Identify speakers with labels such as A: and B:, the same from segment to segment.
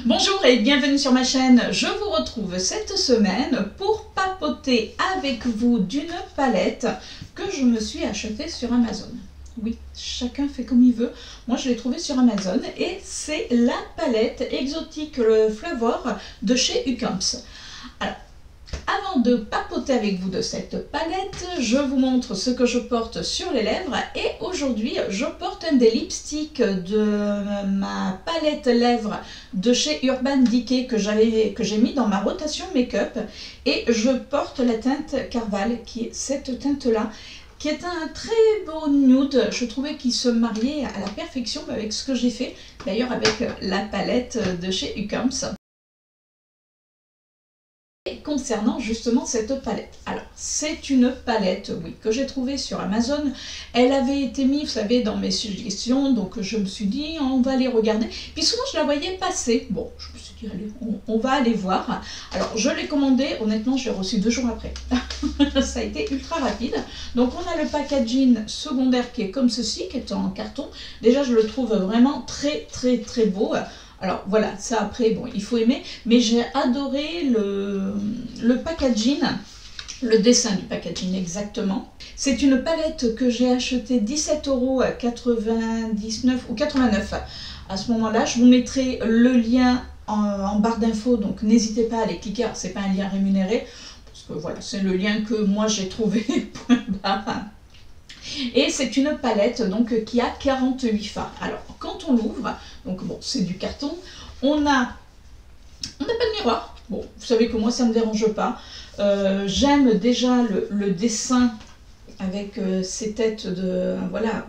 A: Bonjour et bienvenue sur ma chaîne. Je vous retrouve cette semaine pour papoter avec vous d'une palette que je me suis achetée sur Amazon. Oui, chacun fait comme il veut. Moi, je l'ai trouvée sur Amazon et c'est la palette Exotic Flavor de chez Ucamps. Alors, avant de papoter avec vous de cette palette, je vous montre ce que je porte sur les lèvres et aujourd'hui je porte un des lipsticks de ma palette lèvres de chez Urban Decay que j'ai mis dans ma rotation make-up et je porte la teinte Carval qui est cette teinte là qui est un très beau nude. Je trouvais qu'il se mariait à la perfection avec ce que j'ai fait d'ailleurs avec la palette de chez Ucamps. Concernant justement cette palette, alors c'est une palette oui que j'ai trouvée sur Amazon. Elle avait été mise, vous savez, dans mes suggestions, donc je me suis dit on va aller regarder, puis souvent je la voyais passer. Bon, je me suis dit allez, on va aller voir. Alors je l'ai commandée, honnêtement je l'ai reçue 2 jours après. Ça a été ultra rapide. Donc on a le packaging secondaire qui est comme ceci, qui est en carton. Déjà je le trouve vraiment très beau. Alors voilà, ça après, bon, il faut aimer, mais j'ai adoré le packaging, le dessin du packaging exactement. C'est une palette que j'ai achetée 17,99 € ou 89 à ce moment-là. Je vous mettrai le lien en barre d'infos, donc n'hésitez pas à aller cliquer. C'est pas un lien rémunéré, parce que voilà, c'est le lien que moi j'ai trouvé, point barre. Et c'est une palette donc qui a 48 fards. Alors quand on l'ouvre, donc bon c'est du carton, on n'a pas de miroir. Bon, vous savez que moi ça ne me dérange pas. J'aime déjà le dessin avec ces têtes de voilà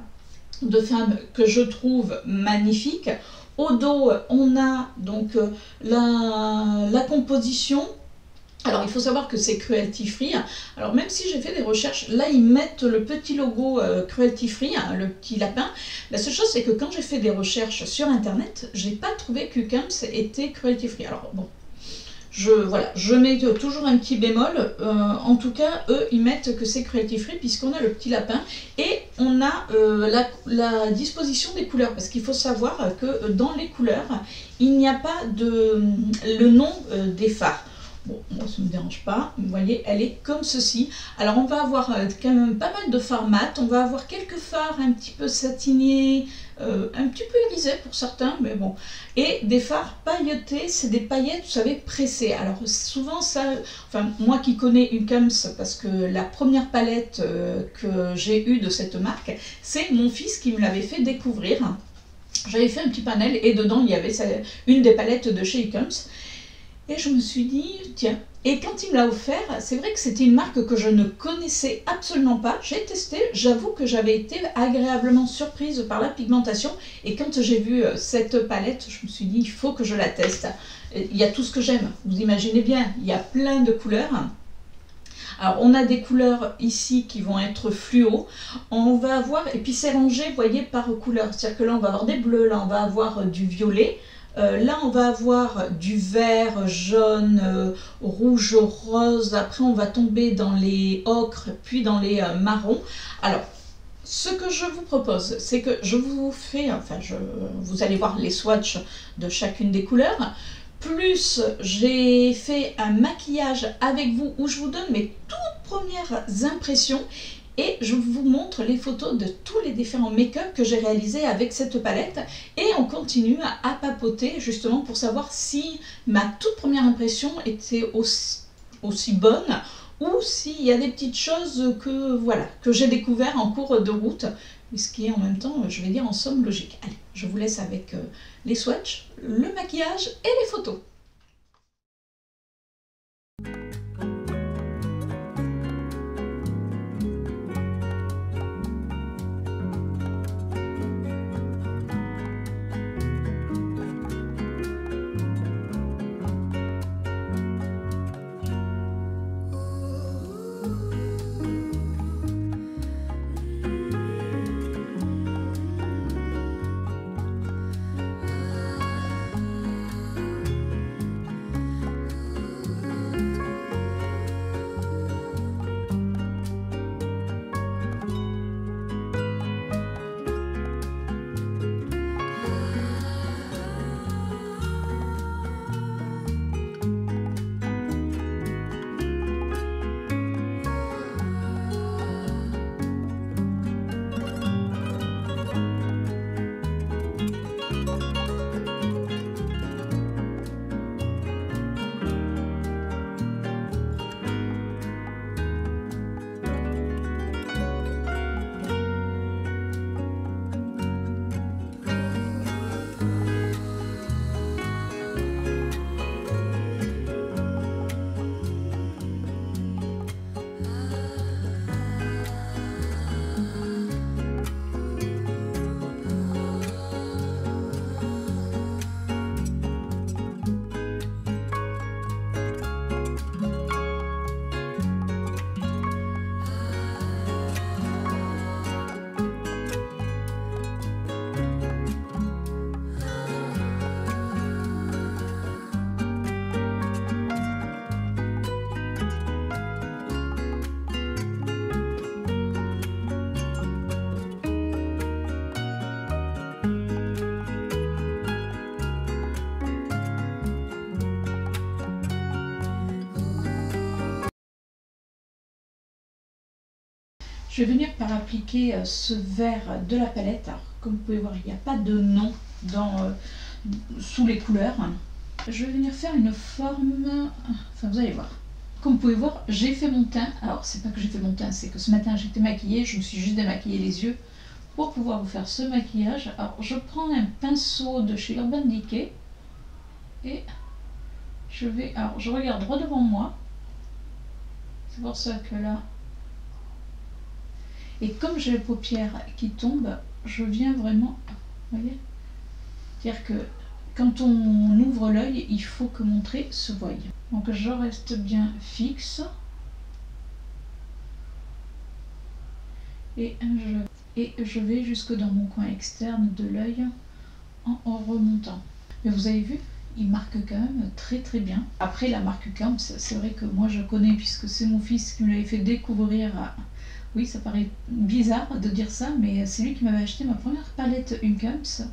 A: de femmes que je trouve magnifiques. Au dos on a donc la composition. Alors il faut savoir que c'est cruelty free. Alors même si j'ai fait des recherches, là ils mettent le petit logo cruelty free, hein, le petit lapin. La seule chose c'est que quand j'ai fait des recherches sur internet, j'ai pas trouvé qu'Ucamps était cruelty free. Alors bon, je mets toujours un petit bémol. En tout cas, eux ils mettent que c'est cruelty free puisqu'on a le petit lapin et on a la disposition des couleurs. Parce qu'il faut savoir que dans les couleurs, il n'y a pas le nom des fards. Bon, moi ça ne me dérange pas, vous voyez, elle est comme ceci. Alors on va avoir quand même pas mal de fards mat, on va avoir quelques fards un petit peu satinés, un petit peu irisés pour certains, mais bon. Et des fards pailletés, c'est des paillettes, vous savez, pressées. Alors souvent ça, enfin moi qui connais Ucamps, parce que la première palette que j'ai eue de cette marque, c'est mon fils qui me l'avait fait découvrir. J'avais fait un petit panel et dedans il y avait une des palettes de chez Ucamps. Et je me suis dit, tiens, et quand il me l'a offert, c'est vrai que c'était une marque que je ne connaissais absolument pas. J'ai testé, j'avoue que j'avais été agréablement surprise par la pigmentation. Et quand j'ai vu cette palette, je me suis dit, il faut que je la teste. Il y a tout ce que j'aime, vous imaginez bien, il y a plein de couleurs. Alors on a des couleurs ici qui vont être fluo, on va avoir, et puis c'est rangé, vous voyez, par couleur. C'est-à-dire que là on va avoir des bleus, là on va avoir du violet. Là on va avoir du vert, jaune, rouge, rose, après on va tomber dans les ocres, puis dans les marrons. Alors ce que je vous propose, c'est que je vous fais, enfin vous allez voir les swatchs de chacune des couleurs, plus j'ai fait un maquillage avec vous où je vous donne mes toutes premières impressions. Et je vous montre les photos de tous les différents make-up que j'ai réalisés avec cette palette. Et on continue à papoter justement pour savoir si ma toute première impression était aussi bonne ou s'il y a des petites choses que voilà que j'ai découvert en cours de route. Ce qui est en même temps, je vais dire en somme, logique. Allez, je vous laisse avec les swatchs, le maquillage et les photos. Je vais venir par appliquer ce vert de la palette. Alors, comme vous pouvez voir, il n'y a pas de nom sous les couleurs. Je vais venir faire une forme, enfin vous allez voir. Comme vous pouvez voir, j'ai fait mon teint. Alors c'est pas que j'ai fait mon teint, c'est que ce matin j'étais maquillée, je me suis juste démaquillée les yeux pour pouvoir vous faire ce maquillage. Alors je prends un pinceau de chez Urban Decay et je vais, alors je regarde droit devant moi. C'est pour ça que là, et comme j'ai les paupières qui tombent, je viens vraiment, vous voyez, c'est-à-dire que quand on ouvre l'œil, il faut que mon trait se voie. Donc je reste bien fixe et je vais jusque dans mon coin externe de l'œil en remontant. Mais vous avez vu, il marque quand même très très bien. Après la marque Camps, c'est vrai que moi je connais puisque c'est mon fils qui me l'avait fait découvrir. Oui, ça paraît bizarre de dire ça, mais c'est lui qui m'avait acheté ma première palette Camps.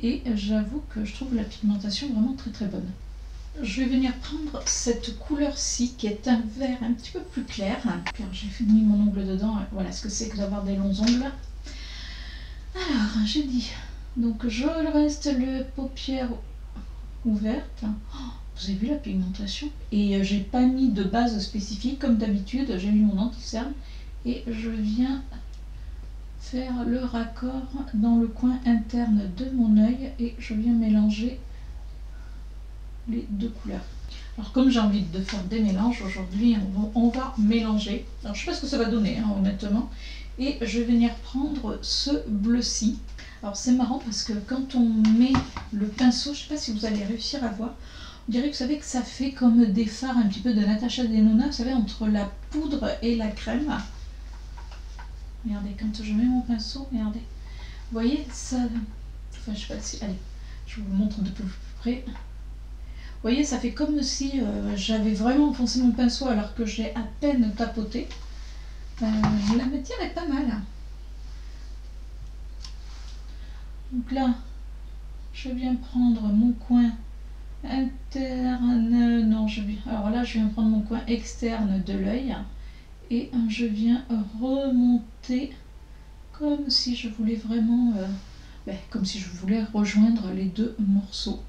A: Et j'avoue que je trouve la pigmentation vraiment très très bonne. Je vais venir prendre cette couleur-ci qui est un vert un petit peu plus clair. Car j'ai mis mon ongle dedans, voilà ce que c'est que d'avoir des longs ongles. Alors, j'ai dit, donc je reste les paupières ouvertes. Oh, vous avez vu la pigmentation? Et j'ai pas mis de base spécifique comme d'habitude, j'ai mis mon anti-cerne et je viens faire le raccord dans le coin interne de mon œil et je viens mélanger les deux couleurs. Alors comme j'ai envie de faire des mélanges aujourd'hui, on va mélanger. Alors je sais pas ce que ça va donner hein, honnêtement. Et je vais venir prendre ce bleu-ci. Alors c'est marrant parce que quand on met le pinceau, je sais pas si vous allez réussir à voir, on dirait que vous savez que ça fait comme des fards un petit peu de Natasha Denona, vous savez, entre la poudre et la crème. Regardez, quand je mets mon pinceau, regardez. Vous voyez, ça... Enfin, je sais pas si... Allez, je vous montre de plus près. Vous voyez, ça fait comme si j'avais vraiment enfoncé mon pinceau alors que j'ai à peine tapoté. La matière est pas mal. Donc là, je viens prendre mon coin interne... Non, alors là, je viens prendre mon coin externe de l'œil. Et je viens remonter comme si je voulais vraiment, comme si je voulais rejoindre les deux morceaux,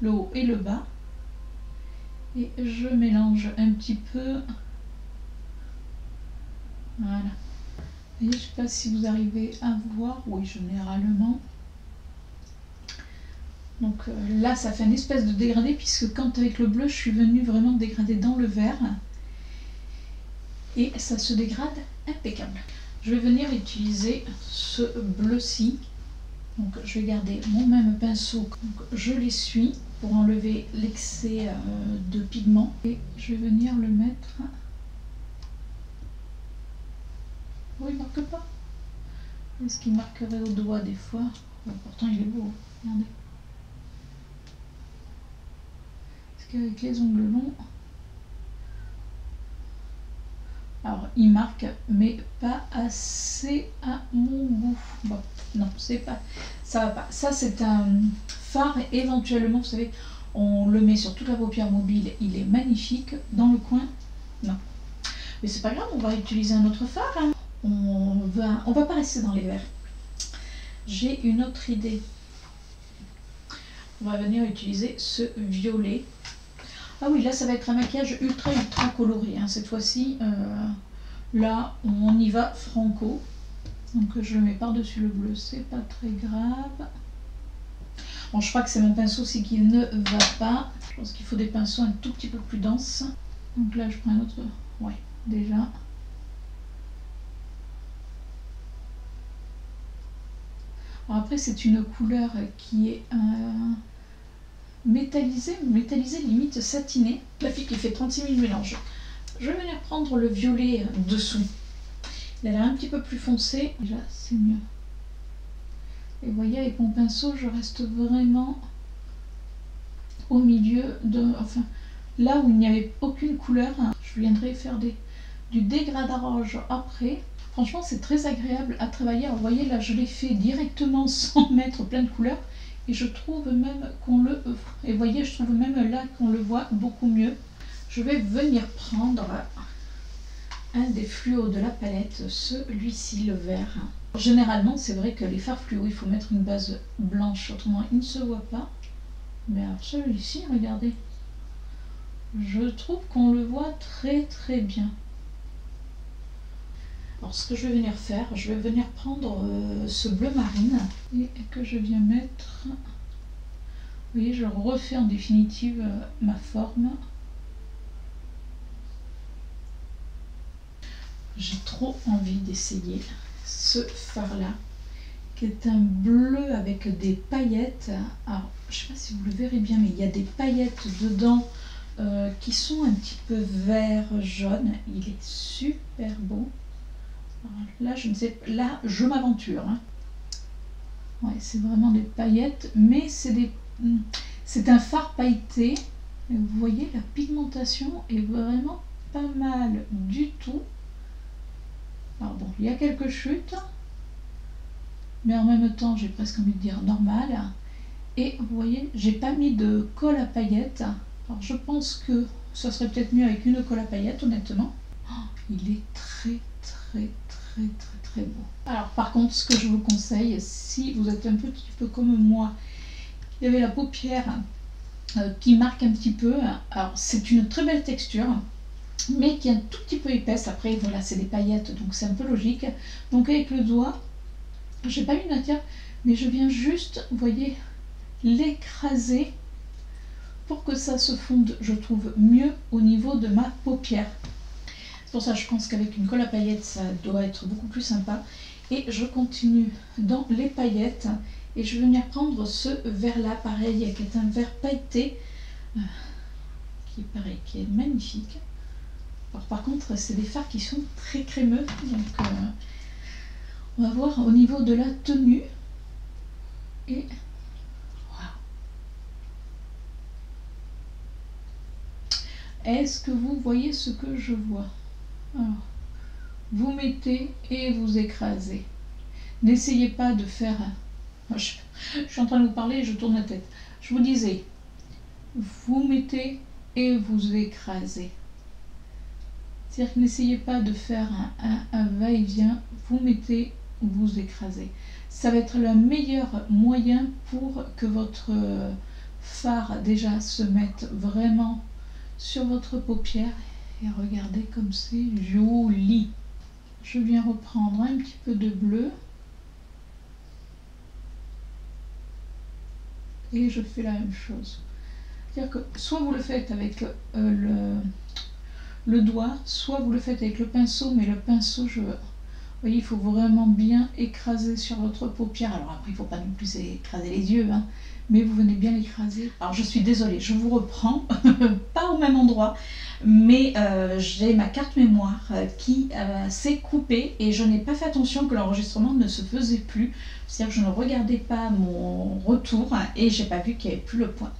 A: le haut et le bas. Et je mélange un petit peu. Voilà. Et je ne sais pas si vous arrivez à voir, oui généralement. Donc là ça fait une espèce de dégradé puisque quand avec le bleu je suis venue vraiment dégrader dans le vert. Et ça se dégrade impeccable. Je vais venir utiliser ce bleu-ci. Donc je vais garder mon même pinceau. Donc, je l'essuie pour enlever l'excès de pigment. Et je vais venir le mettre... Oh, il ne marque pas. Est-ce qu'il marquerait au doigt des fois? Bon, pourtant il est beau, regardez. Parce qu'avec les ongles longs... Alors, il marque, mais pas assez à mon goût. Bon, non, c'est pas, ça va pas. Ça, c'est un fard, éventuellement, vous savez, on le met sur toute la paupière mobile, il est magnifique. Dans le coin, non. Mais c'est pas grave, on va utiliser un autre fard. Hein. On va pas rester dans les verts. J'ai une autre idée. On va venir utiliser ce violet. Ah oui, là ça va être un maquillage ultra coloré hein, cette fois-ci. Là on y va franco. Donc je le mets par-dessus le bleu, c'est pas très grave. Bon, je crois que c'est mon pinceau aussi qui ne va pas. Je pense qu'il faut des pinceaux un tout petit peu plus denses. Donc là je prends un autre. Ouais, déjà. Alors après c'est une couleur qui est métallisé limite satiné. La fille qui fait 36 000 mélanges. Je vais venir prendre le violet dessous. Il a l'air un petit peu plus foncé. Déjà, c'est mieux. Et vous voyez, avec mon pinceau, je reste vraiment au milieu de... Enfin, là où il n'y avait aucune couleur, je viendrai faire du dégradage après. Franchement, c'est très agréable à travailler. Alors, vous voyez, là, je l'ai fait directement sans mettre plein de couleurs. Et je trouve même qu'on le... Et vous voyez, je trouve même là qu'on le voit beaucoup mieux. Je vais venir prendre un des fluos de la palette, celui-ci, le vert. Généralement, c'est vrai que les fards fluo, il faut mettre une base blanche, autrement il ne se voit pas. Mais alors celui-ci, regardez, je trouve qu'on le voit très très bien. Alors ce que je vais venir faire, je vais venir prendre ce bleu marine et que je viens mettre. Vous voyez, je refais en définitive ma forme. J'ai trop envie d'essayer ce fard-là, qui est un bleu avec des paillettes. Alors, je ne sais pas si vous le verrez bien, mais il y a des paillettes dedans qui sont un petit peu vert jaune. Il est super beau. Alors, là, je ne sais pas, là, je m'aventure. Hein. Ouais, c'est vraiment des paillettes, mais c'est un fard pailleté. Et vous voyez, la pigmentation est vraiment pas mal du tout. Alors bon, il y a quelques chutes, mais en même temps, j'ai presque envie de dire normal. Et vous voyez, j'ai pas mis de colle à paillettes. Alors je pense que ça serait peut-être mieux avec une colle à paillettes, honnêtement. Oh, il est très très beau. Alors par contre, ce que je vous conseille, si vous êtes un petit peu comme moi, il y avait la paupière qui marque un petit peu. Alors c'est une très belle texture, mais qui est un tout petit peu épaisse. Après voilà, c'est des paillettes, donc c'est un peu logique. Donc avec le doigt, j'ai pas mis de matière, mais je viens juste, vous voyez, l'écraser pour que ça se fonde, je trouve, mieux au niveau de ma paupière. C'est pour ça que je pense qu'avec une colle à paillettes, ça doit être beaucoup plus sympa. Et je continue dans les paillettes et je vais venir prendre ce vert là, pareil, qui est un vert pailleté, qui est pareil, qui est magnifique. Alors par contre, c'est des fards qui sont très crémeux, donc on va voir au niveau de la tenue. Et waouh! Est-ce que vous voyez ce que je vois? Alors, vous mettez et vous écrasez. N'essayez pas de faire... Je suis en train de vous parler et je tourne la tête. Je vous disais, vous mettez et vous écrasez. C'est-à-dire que n'essayez pas de faire un va-et-vient, vous mettez, vous écrasez. Ça va être le meilleur moyen pour que votre fard déjà se mette vraiment sur votre paupière. Et regardez comme c'est joli. Je viens reprendre un petit peu de bleu. Et je fais la même chose. C'est-à-dire que soit vous le faites avec le doigt, soit vous le faites avec le pinceau, mais le pinceau, vous voyez, il faut vraiment bien écraser sur votre paupière. Alors après, il ne faut pas non plus écraser les yeux, hein, mais vous venez bien l'écraser. Alors je suis désolée, je vous reprends, pas au même endroit, mais j'ai ma carte mémoire qui s'est coupée et je n'ai pas fait attention que l'enregistrement ne se faisait plus. C'est-à-dire que je ne regardais pas mon retour et j'ai pas vu qu'il n'y avait plus le point.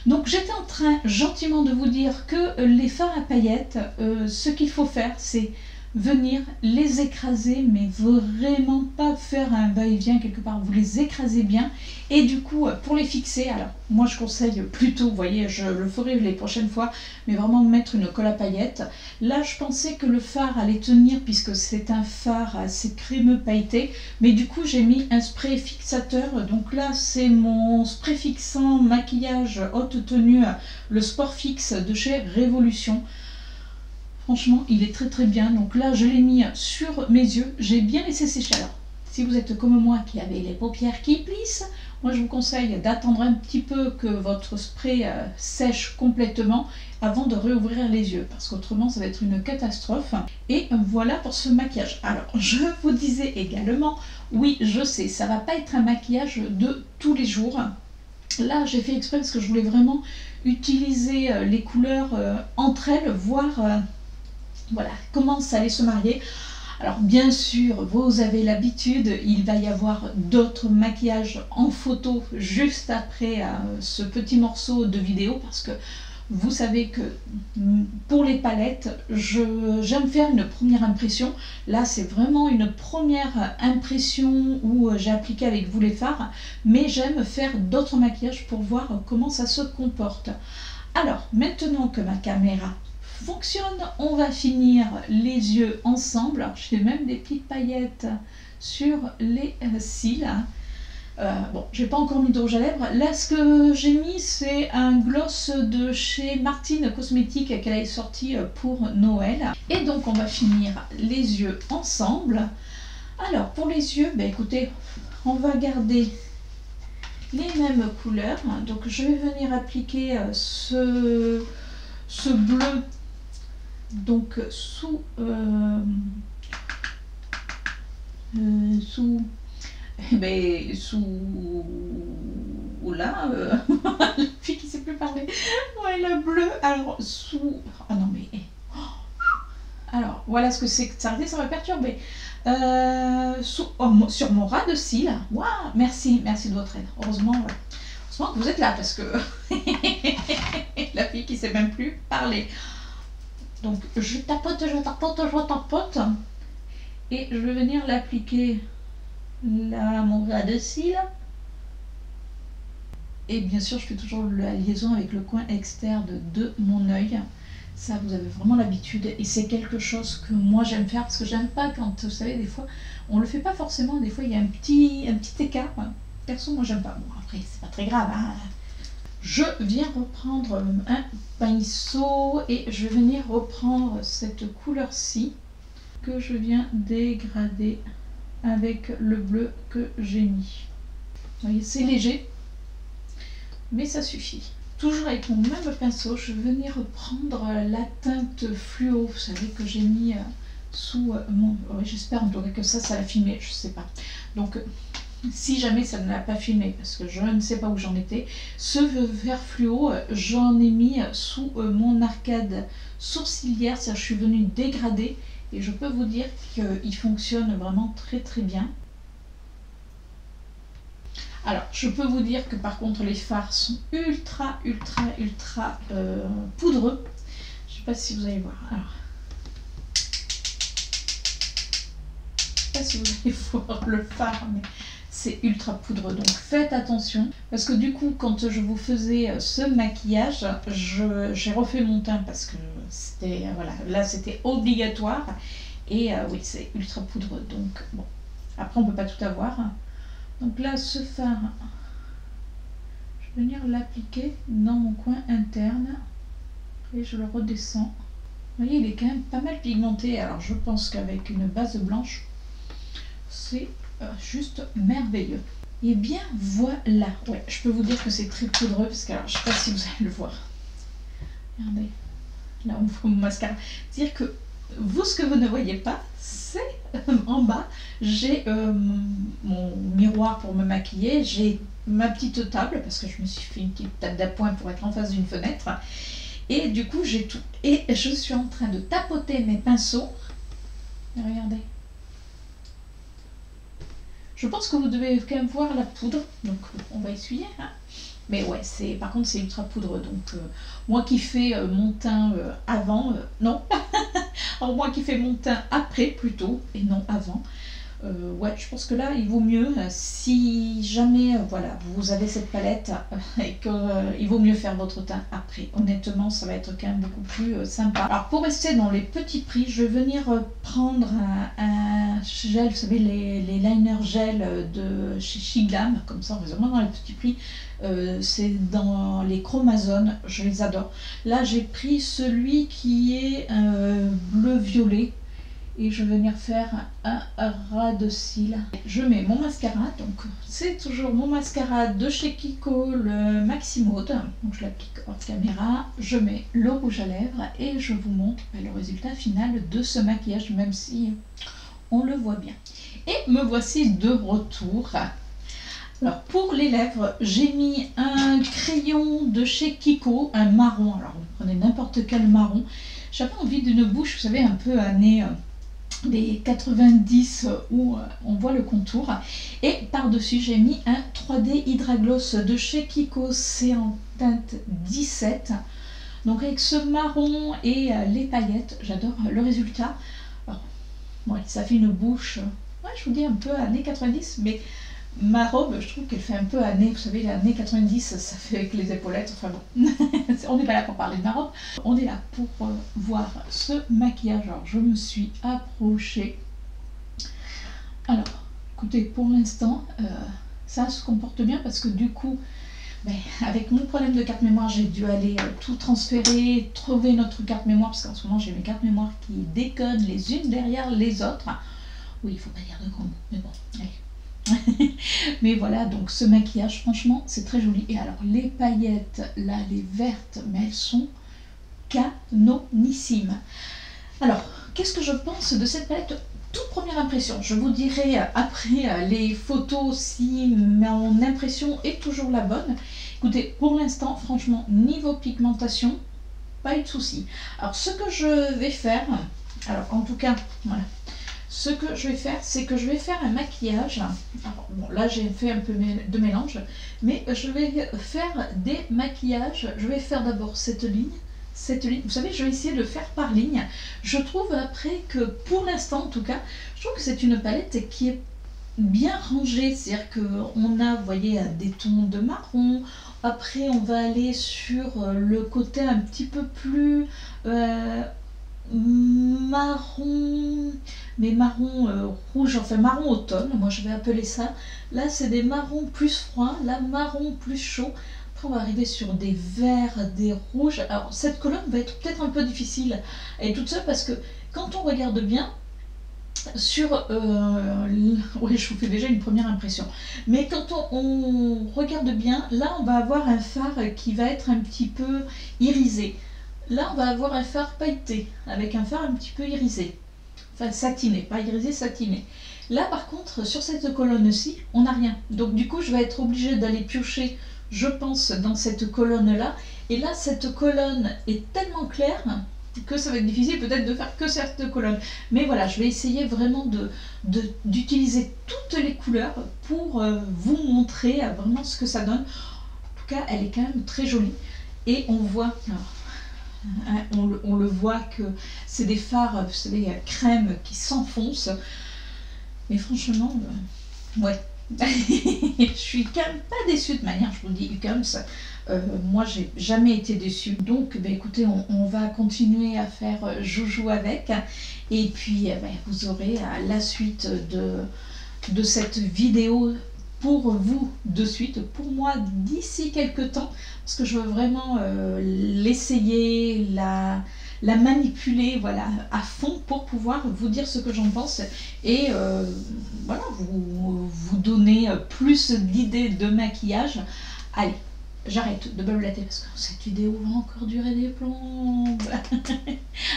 A: Donc j'étais en train gentiment de vous dire que les fards à paillettes, ce qu'il faut faire, c'est venir les écraser, mais vraiment pas faire un va-et-vient quelque part, vous les écrasez bien et du coup pour les fixer, alors moi je conseille plutôt, vous voyez, je le ferai les prochaines fois, mais vraiment mettre une colle à paillettes. Là je pensais que le fard allait tenir puisque c'est un fard assez crémeux pailleté, mais du coup j'ai mis un spray fixateur. Donc là c'est mon spray fixant maquillage haute tenue, le Sport Fix de chez Révolution. Franchement, il est très bien. Donc là, je l'ai mis sur mes yeux. J'ai bien laissé sécher. Alors, si vous êtes comme moi qui avez les paupières qui plissent, moi je vous conseille d'attendre un petit peu que votre spray sèche complètement avant de réouvrir les yeux. Parce qu'autrement, ça va être une catastrophe. Et voilà pour ce maquillage. Alors, je vous disais également, oui, je sais, ça va pas être un maquillage de tous les jours. Là, j'ai fait exprès parce que je voulais vraiment utiliser les couleurs entre elles, voir... voilà, comment ça allait se marier. Alors bien sûr, vous avez l'habitude, il va y avoir d'autres maquillages en photo juste après ce petit morceau de vidéo, parce que vous savez que pour les palettes, j'aime faire une première impression. Là, c'est vraiment une première impression où j'ai appliqué avec vous les fards, mais j'aime faire d'autres maquillages pour voir comment ça se comporte. Alors, maintenant que ma caméra fonctionne. On va finir les yeux ensemble. Alors, j'ai même des petites paillettes sur les cils. Bon, j'ai pas encore mis de rouge à lèvres. Là, ce que j'ai mis, c'est un gloss de chez Martine Cosmétiques qu'elle a sorti pour Noël. Et donc, on va finir les yeux ensemble. Alors, pour les yeux, ben, écoutez, on va garder les mêmes couleurs. Donc, je vais venir appliquer ce bleu donc sous là, la fille qui sait plus parler. Ouais, le bleu. Alors sous. Ah non mais. Alors voilà ce que c'est que ça va perturber. Sur mon ras de cils. Waouh, merci de votre aide. Heureusement que vous êtes là parce que la fille qui sait même plus parler. Donc je tapote et je vais venir l'appliquer là à mon ras de cils. Et bien sûr je fais toujours la liaison avec le coin externe de mon œil. Ça vous avez vraiment l'habitude et c'est quelque chose que moi j'aime faire parce que j'aime pas quand vous savez des fois on le fait pas forcément, des fois il y a un petit écart. Perso moi j'aime pas. Bon après c'est pas très grave hein. Je viens reprendre un pinceau et je vais venir reprendre cette couleur-ci que je viens dégrader avec le bleu que j'ai mis. Vous voyez, c'est léger, mais ça suffit. Toujours avec mon même pinceau, je vais venir prendre la teinte fluo, vous savez, que j'ai mis sous mon... Oui, j'espère en tout cas que ça l'a filmé, je sais pas. Donc, si jamais ça ne l'a pas filmé, parce que je ne sais pas où j'en étais, ce vert fluo, j'en ai mis sous mon arcade sourcilière, c'est-à-dire je suis venue dégrader, et je peux vous dire qu'il fonctionne vraiment très bien. Alors, je peux vous dire que par contre les fards sont ultra poudreux. Je sais pas si vous allez voir. Alors, je sais pas si vous allez voir le fard, mais c'est ultra poudreux. Donc faites attention parce que du coup, quand je vous faisais ce maquillage, j'ai refait mon teint parce que c'était voilà, là c'était obligatoire et oui, c'est ultra poudreux. Donc bon, après on peut pas tout avoir. Donc là, ce fard, je vais venir l'appliquer dans mon coin interne et je le redescends. Vous voyez, il est quand même pas mal pigmenté. Alors je pense qu'avec une base blanche, c'est juste merveilleux. Et bien voilà. Ouais, je peux vous dire que c'est très poudreux parce que alors, je sais pas si vous allez le voir. Regardez, là on voit mon mascara. C'est-à-dire que vous, ce que vous ne voyez pas, c'est en bas, j'ai mon miroir pour me maquiller, j'ai ma petite table, parce que je me suis fait une petite table d'appoint pour être en face d'une fenêtre, et du coup j'ai tout. Et je suis en train de tapoter mes pinceaux. Et regardez. Je pense que vous devez quand même voir la poudre, donc on va essuyer, hein. Mais ouais, par contre c'est ultra poudreux, donc moi qui fais mon teint avant, non, alors moi qui fais mon teint après plutôt, et non avant, ouais, je pense que là il vaut mieux, si jamais voilà, vous avez cette palette et qu'il vaut mieux faire votre teint après, honnêtement ça va être quand même beaucoup plus sympa. Alors pour rester dans les petits prix, je vais venir prendre un gel, vous savez les liners gel de chez Shiglam, comme ça on reste vraiment dans les petits prix. C'est dans les chromazones, je les adore. Là j'ai pris celui qui est bleu-violet et je vais venir faire un ras de cils. Je mets mon mascara, donc c'est toujours mon mascara de chez Kiko, le Maxi Mode. Donc je l'applique hors caméra, je mets le rouge à lèvres et je vous montre le résultat final de ce maquillage, même si on le voit bien. Et me voici de retour. Alors pour les lèvres, j'ai mis un crayon de chez Kiko, un marron. Alors vous prenez n'importe quel marron. J'avais envie d'une bouche, vous savez, un peu année des 90 où on voit le contour. Et par-dessus, j'ai mis un 3D Hydragloss de chez Kiko, c'est en teinte 17. Donc avec ce marron et les paillettes, j'adore le résultat. Alors, ouais, ça fait une bouche, ouais, je vous dis un peu années 90, mais Ma robe, je trouve qu'elle fait un peu année, vous savez, les années 90, ça fait avec les épaulettes, enfin bon. On n'est pas là pour parler de ma robe, on est là pour voir ce maquillage. Alors, je me suis approchée. Alors, écoutez, pour l'instant, ça se comporte bien parce que du coup, ben, avec mon problème de carte mémoire, j'ai dû aller tout transférer, trouver notre carte mémoire, parce qu'en ce moment, j'ai mes cartes mémoire qui décodent les unes derrière les autres. Oui, il ne faut pas dire de gros mots, mais bon, allez. Mais voilà, donc ce maquillage, franchement, c'est très joli. Et alors, les paillettes, là, les vertes, mais elles sont canonissimes. Alors, qu'est-ce que je pense de cette palette? Toute première impression, je vous dirai après les photos si mon impression est toujours la bonne. Écoutez, pour l'instant, franchement, niveau pigmentation, pas eu de souci. Alors, ce que je vais faire, alors en tout cas, voilà, ce que je vais faire, c'est que je vais faire un maquillage. Alors, bon, là, j'ai fait un peu de mélange, mais je vais faire des maquillages. Je vais faire d'abord cette ligne. Vous savez, je vais essayer de le faire par ligne. Je trouve après que, pour l'instant en tout cas, je trouve que c'est une palette qui est bien rangée. C'est-à-dire qu'on a, vous voyez, des tons de marron. Après, on va aller sur le côté un petit peu plus marron, mais marron rouge, enfin marron automne, moi je vais appeler ça. Là, c'est des marrons plus froids, là, marron plus chaud. On va arriver sur des verts, des rouges. Alors cette colonne va être peut-être un peu difficile elle est toute seule parce que quand on regarde bien sur... oui, je vous fais déjà une première impression. Mais quand on regarde bien, là on va avoir un fard qui va être un petit peu irisé. Là on va avoir un fard pailleté avec un fard un petit peu irisé. Enfin satiné, pas irisé, satiné. Là par contre sur cette colonne-ci, on n'a rien. Donc du coup je vais être obligée d'aller piocher, je pense, dans cette colonne-là. Et là, cette colonne est tellement claire que ça va être difficile peut-être de faire que cette colonne. Mais voilà, je vais essayer vraiment d'utiliser toutes les couleurs pour vous montrer vraiment ce que ça donne. En tout cas, elle est quand même très jolie. Et on voit... Alors, on le voit que c'est des fards, vous savez, crème qui s'enfoncent. Mais franchement, ouais. Je suis quand même pas déçue de manière, je vous dis, comme ça. Moi, j'ai jamais été déçue. Donc, ben, écoutez, on va continuer à faire joujou avec. Et puis, ben, vous aurez la suite de cette vidéo pour vous de suite, pour moi d'ici quelques temps, parce que je veux vraiment l'essayer, la manipuler, voilà, à fond pour pouvoir vous dire ce que j'en pense et voilà, vous donner plus d'idées de maquillage. Allez, j'arrête de blablater parce que cette vidéo va encore durer des plombes.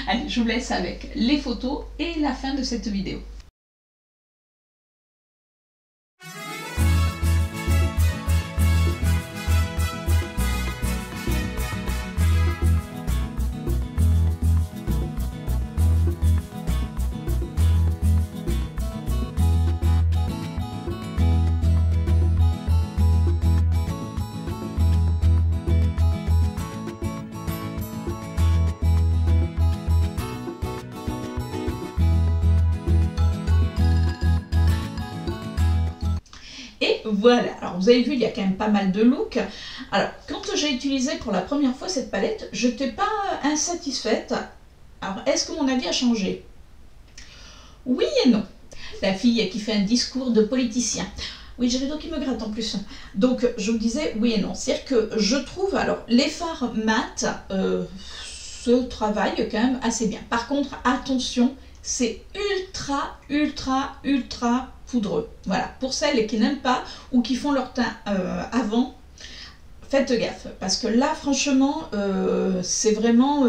A: Allez, je vous laisse avec les photos et la fin de cette vidéo. Voilà, alors vous avez vu, il y a quand même pas mal de looks. Alors, quand j'ai utilisé pour la première fois cette palette, je n'étais pas insatisfaite. Alors, est-ce que mon avis a changé? Oui et non. La fille qui fait un discours de politicien. Oui, j'ai les doigts qui me grattent en plus. Donc, je vous disais oui et non. C'est-à-dire que je trouve, alors, les fards mat se travaillent quand même assez bien. Par contre, attention, c'est ultra, ultra, ultra poudreux. Voilà, pour celles qui n'aiment pas ou qui font leur teint avant, faites gaffe. Parce que là, franchement, c'est vraiment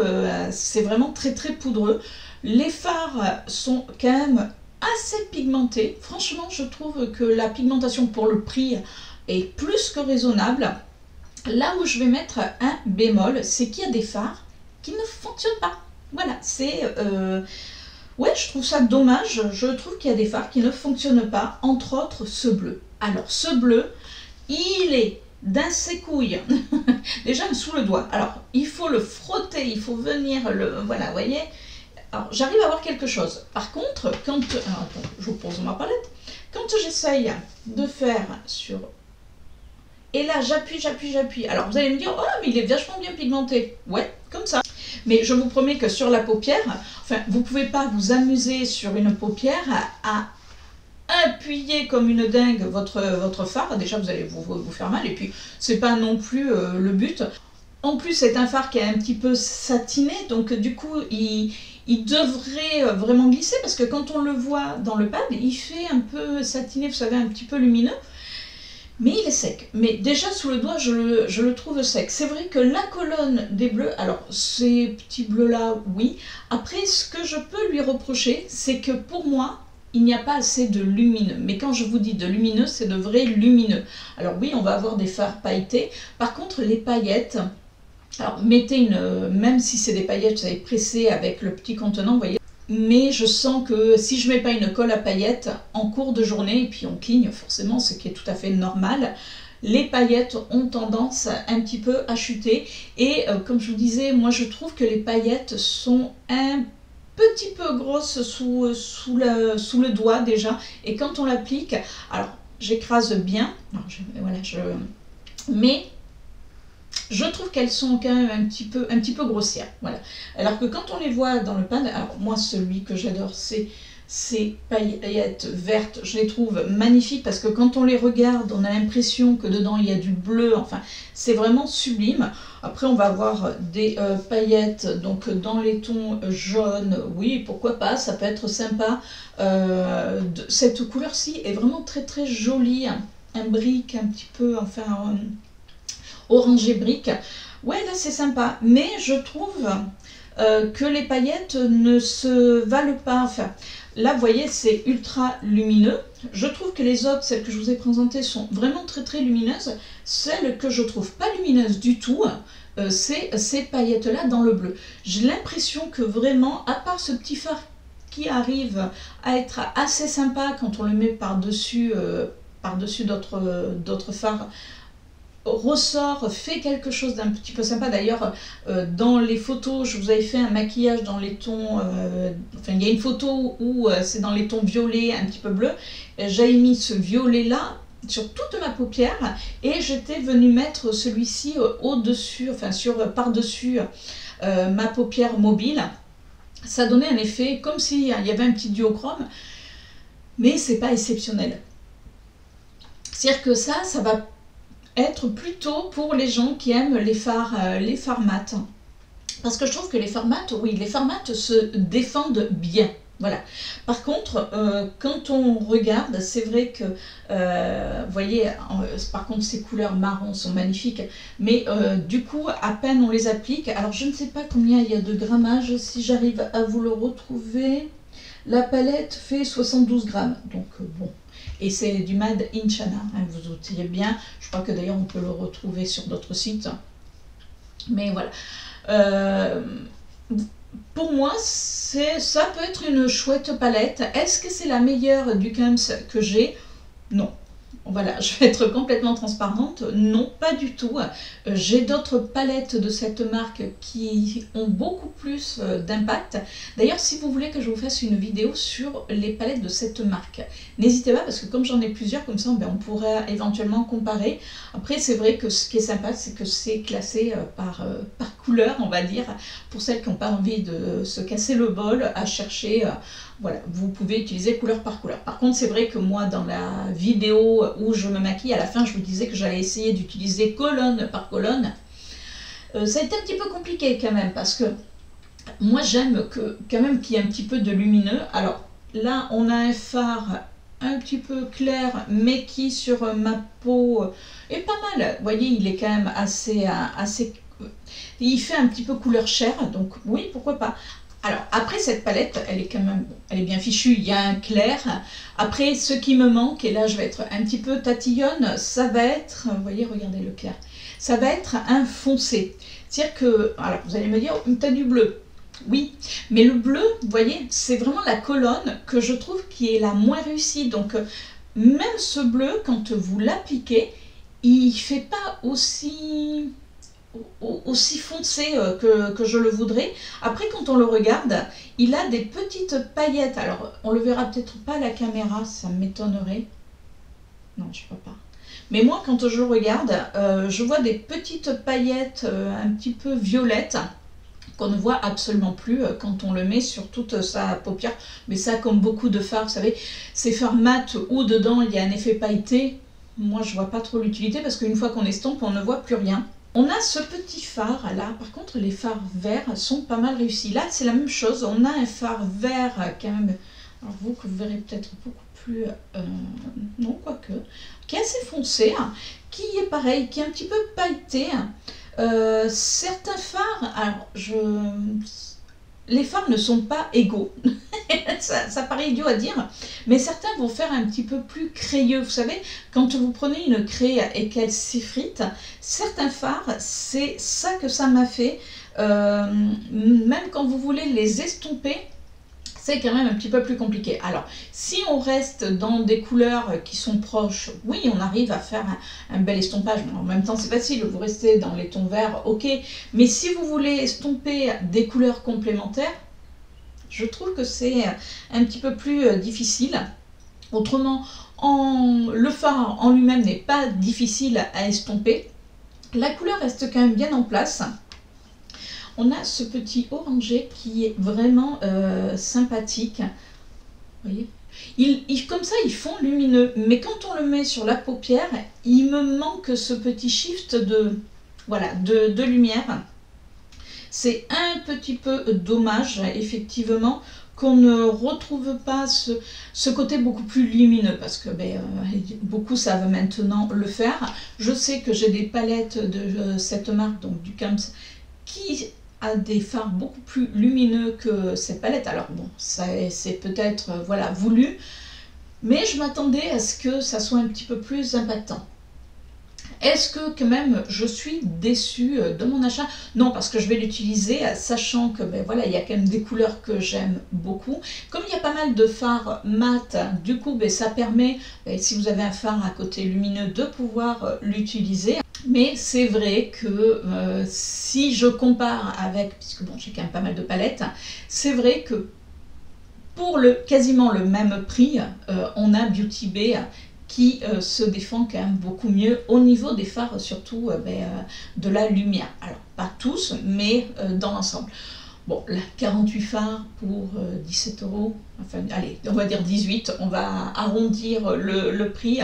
A: très, très poudreux. Les fards sont quand même assez pigmentés. Franchement, je trouve que la pigmentation pour le prix est plus que raisonnable. Là où je vais mettre un bémol, c'est qu'il y a des fards qui ne fonctionnent pas. Voilà, c'est... ouais, je trouve ça dommage. Je trouve qu'il y a des fards qui ne fonctionnent pas, entre autres ce bleu. Alors, ce bleu, il est d'un secouille, déjà sous le doigt. Alors, il faut le frotter, il faut venir le... Voilà, vous voyez. Alors, j'arrive à voir quelque chose. Par contre, quand... Alors, attends, je vous pose ma palette. quand j'essaye de faire sur... Et là, j'appuie. Alors, vous allez me dire, oh, mais il est vachement bien pigmenté. Ouais, comme ça. Mais je vous promets que sur la paupière, enfin, vous ne pouvez pas vous amuser sur une paupière à appuyer comme une dingue votre fard. Déjà, vous allez vous faire mal. Et puis, c'est pas non plus le but. En plus, c'est un fard qui est un petit peu satiné. Donc, du coup, il devrait vraiment glisser. Parce que quand on le voit dans le pad, il fait un peu satiné, vous savez, un petit peu lumineux. Mais il est sec. Mais déjà sous le doigt, je le trouve sec. C'est vrai que la colonne des bleus, alors ces petits bleus-là, oui. Après, ce que je peux lui reprocher, c'est que pour moi, il n'y a pas assez de lumineux. Mais quand je vous dis de lumineux, c'est de vrai lumineux. Alors oui, on va avoir des fards pailletés. Par contre, les paillettes, alors mettez même si c'est des paillettes, vous savez, pressées avec le petit contenant, vous voyez. Mais je sens que si je mets pas une colle à paillettes en cours de journée, et puis on cligne forcément, ce qui est tout à fait normal, les paillettes ont tendance un petit peu à chuter. Et comme je vous disais, moi je trouve que les paillettes sont un petit peu grosses sous le doigt déjà. Et quand on l'applique, alors j'écrase bien, mais je trouve qu'elles sont quand même un petit peu grossières, voilà. Alors que quand on les voit dans le pad, alors moi celui que j'adore c'est ces paillettes vertes, je les trouve magnifiques parce que quand on les regarde, on a l'impression que dedans il y a du bleu, enfin c'est vraiment sublime. Après on va avoir des paillettes donc dans les tons jaunes, oui pourquoi pas, ça peut être sympa. Cette couleur-ci est vraiment très très jolie, un brique un petit peu, enfin... orangé brique, ouais là c'est sympa, mais je trouve que les paillettes ne se valent pas, enfin là vous voyez c'est ultra lumineux, je trouve que les autres, celles que je vous ai présentées sont vraiment très très lumineuses, celles que je trouve pas lumineuses du tout, c'est ces paillettes là dans le bleu. J'ai l'impression que vraiment, à part ce petit fard qui arrive à être assez sympa quand on le met par-dessus d'autres fards, ressort, fait quelque chose d'un petit peu sympa. D'ailleurs, dans les photos, je vous avais fait un maquillage dans les tons... enfin, il y a une photo où c'est dans les tons violets, un petit peu bleu. J'avais mis ce violet-là sur toute ma paupière et j'étais venue mettre celui-ci au-dessus, enfin par-dessus ma paupière mobile. Ça donnait un effet comme s'il y avait un petit duochrome, mais c'est pas exceptionnel. C'est-à-dire que ça va être plutôt pour les gens qui aiment les fards mat. Parce que je trouve que les fards mat, oui, les fards mat se défendent bien. Voilà. Par contre, quand on regarde, c'est vrai que, vous voyez, par contre, ces couleurs marron sont magnifiques, mais du coup, à peine on les applique. Alors, je ne sais pas combien il y a de grammage, si j'arrive à vous le retrouver. La palette fait 72 grammes, donc bon. Et c'est du Made in China, hein, vous doutez bien. Je crois que d'ailleurs on peut le retrouver sur d'autres sites. Mais voilà. Pour moi, ça peut être une chouette palette. Est-ce que c'est la meilleure du Kums que j'ai? Non. Voilà, je vais être complètement transparente. Non, pas du tout. J'ai d'autres palettes de cette marque qui ont beaucoup plus d'impact. D'ailleurs, si vous voulez que je vous fasse une vidéo sur les palettes de cette marque, n'hésitez pas parce que comme j'en ai plusieurs, comme ça, ben, on pourrait éventuellement comparer. Après, c'est vrai que ce qui est sympa, c'est que c'est classé par couleur, on va dire, pour celles qui n'ont pas envie de se casser le bol à chercher... voilà, vous pouvez utiliser couleur par couleur. Par contre, c'est vrai que moi, dans la vidéo où je me maquille, à la fin, je vous disais que j'allais essayer d'utiliser colonne par colonne. Ça a été un petit peu compliqué quand même, parce que moi, j'aime quand même qu'il y ait un petit peu de lumineux. Alors là, on a un fard un petit peu clair, mais qui, sur ma peau, est pas mal. Vous voyez, il est quand même assez... il fait un petit peu couleur chair, donc oui, pourquoi pas. Alors, après cette palette, elle est quand même, elle est bien fichue, il y a un clair. Après, ce qui me manque, et là je vais être un petit peu tatillonne, ça va être, vous voyez, regardez le clair, ça va être un foncé. C'est-à-dire que, alors vous allez me dire, t'as du bleu. Oui, mais le bleu, vous voyez, c'est vraiment la colonne que je trouve qui est la moins réussie. Donc, même ce bleu, quand vous l'appliquez, il ne fait pas aussi aussi foncé que je le voudrais. Après, quand on le regarde, il a des petites paillettes. Alors, on le verra peut-être pas à la caméra, ça m'étonnerait. Non, je ne vois pas. Mais moi, quand je le regarde, je vois des petites paillettes un petit peu violettes qu'on ne voit absolument plus quand on le met sur toute sa paupière. Mais ça, comme beaucoup de fards, vous savez, ces fards mat où dedans il y a un effet pailleté, moi je vois pas trop l'utilité parce qu'une fois qu'on estompe, on ne voit plus rien. On a ce petit phare là, par contre les fards verts sont pas mal réussis. Là c'est la même chose, on a un phare vert quand même, alors vous que vous verrez peut-être beaucoup plus, non quoique, qui est assez foncé, hein, qui est pareil, qui est un petit peu pailleté. Certains phares, alors les phares ne sont pas égaux, ça paraît idiot à dire, mais certains vont faire un petit peu plus crayeux. Vous savez, quand vous prenez une craie et qu'elle s'effrite, certains phares, c'est ça que ça m'a fait. Même quand vous voulez les estomper, c'est quand même un petit peu plus compliqué. Alors, si on reste dans des couleurs qui sont proches, oui, on arrive à faire un bel estompage. En même temps, c'est facile, vous restez dans les tons verts, ok. Mais si vous voulez estomper des couleurs complémentaires, je trouve que c'est un petit peu plus difficile. Autrement, le phare en lui-même n'est pas difficile à estomper. La couleur reste quand même bien en place. On a ce petit orangé qui est vraiment sympathique. Vous voyez, comme ça, ils font lumineux. Mais quand on le met sur la paupière, il me manque ce petit shift de lumière. C'est un petit peu dommage, effectivement, qu'on ne retrouve pas ce côté beaucoup plus lumineux, parce que beaucoup savent maintenant le faire. Je sais que j'ai des palettes de cette marque, donc du Camps, qui a des fards beaucoup plus lumineux que cette palette. Alors bon, c'est peut-être voulu, mais je m'attendais à ce que ça soit un petit peu plus impactant. Est-ce que quand même je suis déçue de mon achat? Non, parce que je vais l'utiliser, sachant que il y a quand même des couleurs que j'aime beaucoup. Comme il y a pas mal de fards mat, du coup ça permet, si vous avez un phare à côté lumineux, de pouvoir l'utiliser. Mais c'est vrai que si je compare avec, puisque bon, j'ai quand même pas mal de palettes, c'est vrai que pour quasiment le même prix, on a Beauty Bay qui se défend quand même beaucoup mieux au niveau des fards, surtout de la lumière. Alors, pas tous, mais dans l'ensemble. Bon, là, 48 fards pour 17 €, enfin, allez, on va dire 18, on va arrondir le prix.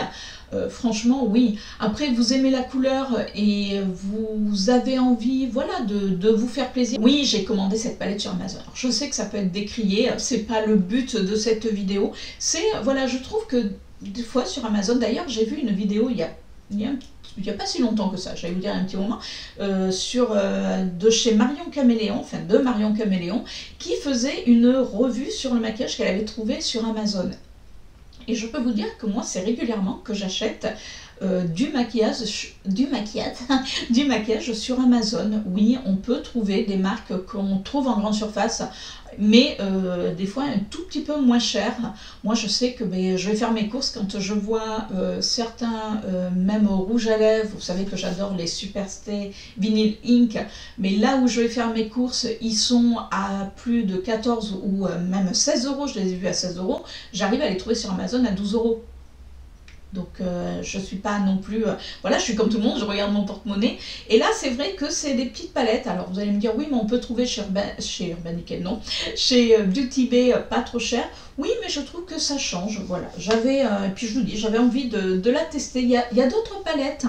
A: Franchement, oui. Après, vous aimez la couleur et vous avez envie, de vous faire plaisir. Oui, j'ai commandé cette palette sur Amazon. Alors, je sais que ça peut être décrié, c'est pas le but de cette vidéo. C'est, je trouve que des fois sur Amazon, d'ailleurs, j'ai vu une vidéo il y a pas si longtemps que ça, j'allais vous dire un petit moment, de chez Marion Caméléon, enfin de Marion Caméléon, qui faisait une revue sur le maquillage qu'elle avait trouvé sur Amazon. Et je peux vous dire que moi, c'est régulièrement que j'achète du maquillage sur Amazon. Oui, on peut trouver des marques qu'on trouve en grande surface, mais des fois un tout petit peu moins cher. Moi, je sais que je vais faire mes courses quand je vois certains, même rouges à lèvres. Vous savez que j'adore les Superstay Vinyl Ink, mais là où je vais faire mes courses, ils sont à plus de 14 ou même 16 €. Je les ai vus à 16 €. J'arrive à les trouver sur Amazon à 12 €. Donc je suis pas non plus, je suis comme tout le monde, je regarde mon porte-monnaie. Et là c'est vrai que c'est des petites palettes. Alors vous allez me dire oui, mais on peut trouver chez Urban Decay, non, chez Beauty Bay pas trop cher. Oui, mais je trouve que ça change. Voilà, et puis je vous dis, j'avais envie de la tester. Il y a d'autres palettes.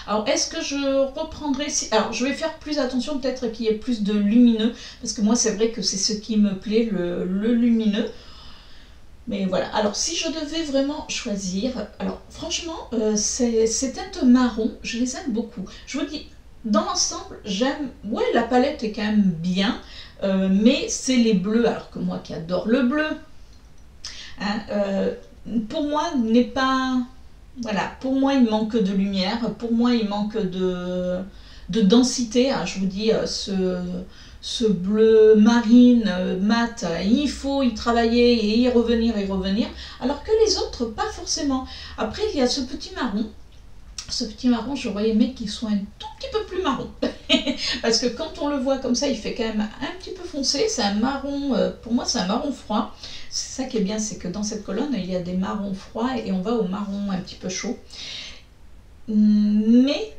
A: Alors, est-ce que je reprendrai... Alors, je vais faire plus attention, peut-être qu'il y ait plus de lumineux, parce que moi, c'est vrai que c'est ce qui me plaît, le lumineux. Mais voilà, alors si je devais vraiment choisir, alors franchement, ces teintes marron, je les aime beaucoup. Je vous dis, dans l'ensemble, j'aime, la palette est quand même bien, mais c'est les bleus, alors que moi qui adore le bleu, hein, pour moi n'est pas, pour moi il manque de lumière, pour moi il manque de densité, hein, je vous dis, ce bleu marine, mat, il faut y travailler et y revenir, alors que les autres, pas forcément. Après, il y a ce petit marron ce petit marron, j'aurais aimé qu'il soit un tout petit peu plus marron. Parce que quand on le voit comme ça, il fait quand même un petit peu foncé. C'est un marron, pour moi c'est un marron froid. C'est ça qui est bien, c'est que dans cette colonne, il y a des marrons froids et on va au marron un petit peu chaud. Mais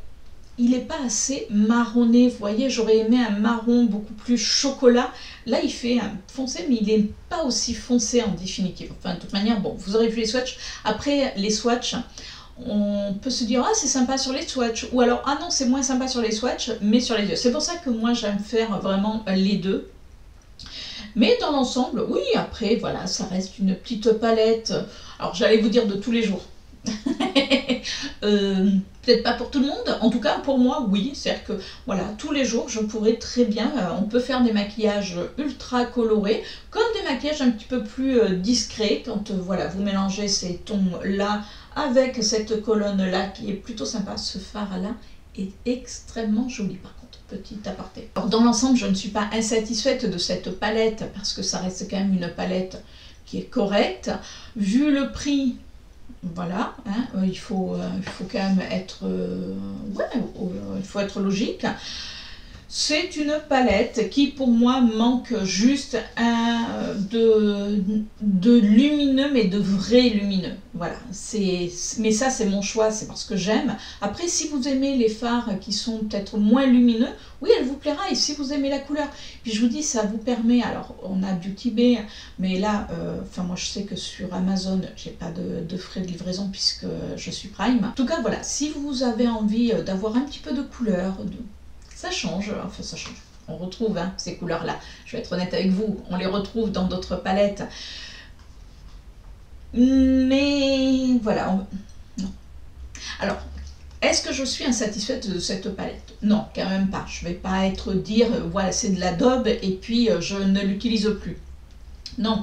A: il n'est pas assez marronné. Vous voyez, j'aurais aimé un marron beaucoup plus chocolat. Là, il fait un foncé, mais il n'est pas aussi foncé en définitive. Enfin, de toute manière, bon, vous aurez vu les swatchs. Après, les swatchs, on peut se dire, ah, c'est sympa sur les swatchs. Ou alors, ah non, c'est moins sympa sur les swatchs, mais sur les yeux. C'est pour ça que moi, j'aime faire vraiment les deux. Mais dans l'ensemble, oui, après, voilà, ça reste une petite palette. Alors, j'allais vous dire de tous les jours. Peut-être pas pour tout le monde, en tout cas pour moi oui, c'est-à-dire que voilà, tous les jours je pourrais très bien, on peut faire des maquillages ultra colorés comme des maquillages un petit peu plus discrets quand voilà, vous mélangez ces tons là avec cette colonne là qui est plutôt sympa. Ce fard là est extrêmement joli par contre, petit aparté. Alors dans l'ensemble je ne suis pas insatisfaite de cette palette parce que ça reste quand même une palette qui est correcte, vu le prix. Voilà, hein, il faut quand même être, ouais, il faut être logique. C'est une palette qui pour moi manque juste de lumineux, mais de vrai lumineux. Voilà, mais ça c'est mon choix, c'est parce que j'aime. Après, si vous aimez les fards qui sont peut-être moins lumineux, oui, elle vous plaira. Et si vous aimez la couleur, puis je vous dis, ça vous permet, alors on a Beauty Bay, mais là, enfin moi je sais que sur Amazon, j'ai pas de frais de livraison puisque je suis Prime. En tout cas, voilà, si vous avez envie d'avoir un petit peu de couleur, ça change, enfin ça change, on retrouve hein, ces couleurs-là, je vais être honnête avec vous, on les retrouve dans d'autres palettes. Mais voilà, non. Alors, est-ce que je suis insatisfaite de cette palette? Non, quand même pas. Je ne vais pas dire, voilà, c'est de la daube et puis je ne l'utilise plus. Non.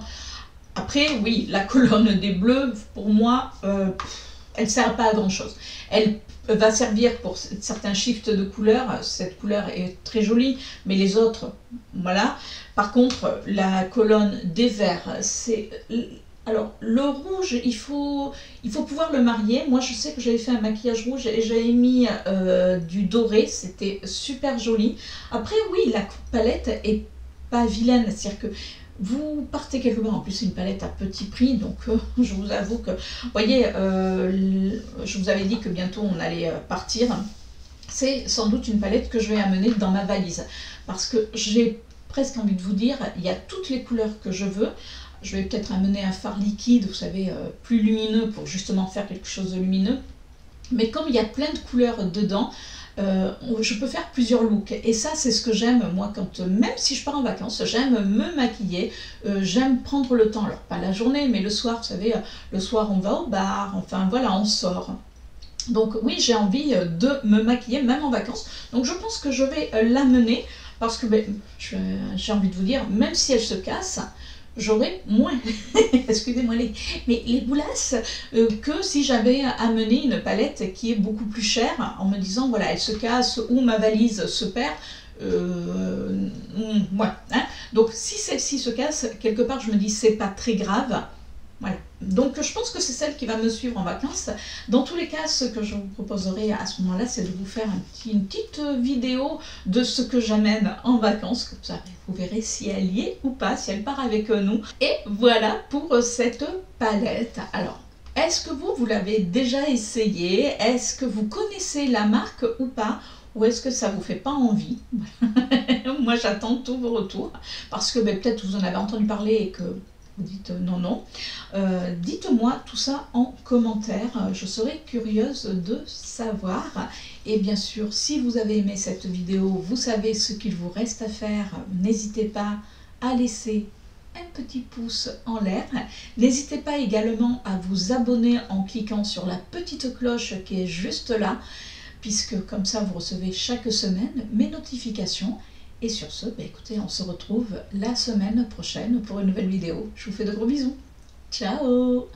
A: Après, oui, la colonne des bleus, pour moi, elle ne sert pas à grand-chose. Elle va servir pour certains shifts de couleurs. Cette couleur est très jolie, mais les autres, voilà. Par contre, la colonne des verts, c'est... Alors, le rouge, il faut pouvoir le marier. Moi, je sais que j'avais fait un maquillage rouge et j'avais mis du doré. C'était super joli. Après, oui, la palette est pas vilaine. C'est-à-dire que vous partez quelque part. En plus, c'est une palette à petit prix. Donc, je vous avoue que... Vous voyez, je vous avais dit que bientôt, on allait partir. C'est sans doute une palette que je vais amener dans ma valise. Parce que j'ai presque envie de vous dire, il y a toutes les couleurs que je veux. Je vais peut-être amener un fard liquide, vous savez, plus lumineux pour justement faire quelque chose de lumineux. Mais comme il y a plein de couleurs dedans, je peux faire plusieurs looks. Et ça, c'est ce que j'aime, moi, quand même si je pars en vacances, j'aime me maquiller, j'aime prendre le temps. Alors, pas la journée, mais le soir, vous savez, le soir, on va au bar, enfin, voilà, on sort. Donc, oui, j'ai envie de me maquiller, même en vacances. Donc, je pense que je vais l'amener, parce que ben, j'ai envie de vous dire, même si elle se casse, j'aurais moins, excusez-moi, mais les boulasses que si j'avais amené une palette qui est beaucoup plus chère en me disant voilà, elle se casse ou ma valise se perd. Ouais, hein. Donc si celle-ci se casse, quelque part je me dis c'est pas très grave. Voilà. Donc je pense que c'est celle qui va me suivre en vacances. Dans tous les cas, ce que je vous proposerai à ce moment-là, c'est de vous faire une petite vidéo de ce que j'amène en vacances. Comme ça, vous verrez si elle y est ou pas, si elle part avec nous. Et voilà pour cette palette. Alors, est-ce que vous l'avez déjà essayé? Est-ce que vous connaissez la marque ou pas? Ou est-ce que ça vous fait pas envie? Moi, j'attends tous vos retours. Parce que ben, peut-être vous en avez entendu parler et que... vous dites non, non. Dites-moi tout ça en commentaire, je serais curieuse de savoir. Et bien sûr, si vous avez aimé cette vidéo, vous savez ce qu'il vous reste à faire. N'hésitez pas à laisser un petit pouce en l'air. N'hésitez pas également à vous abonner en cliquant sur la petite cloche qui est juste là, puisque comme ça vous recevez chaque semaine mes notifications. Et sur ce, bah écoutez, on se retrouve la semaine prochaine pour une nouvelle vidéo. Je vous fais de gros bisous. Ciao!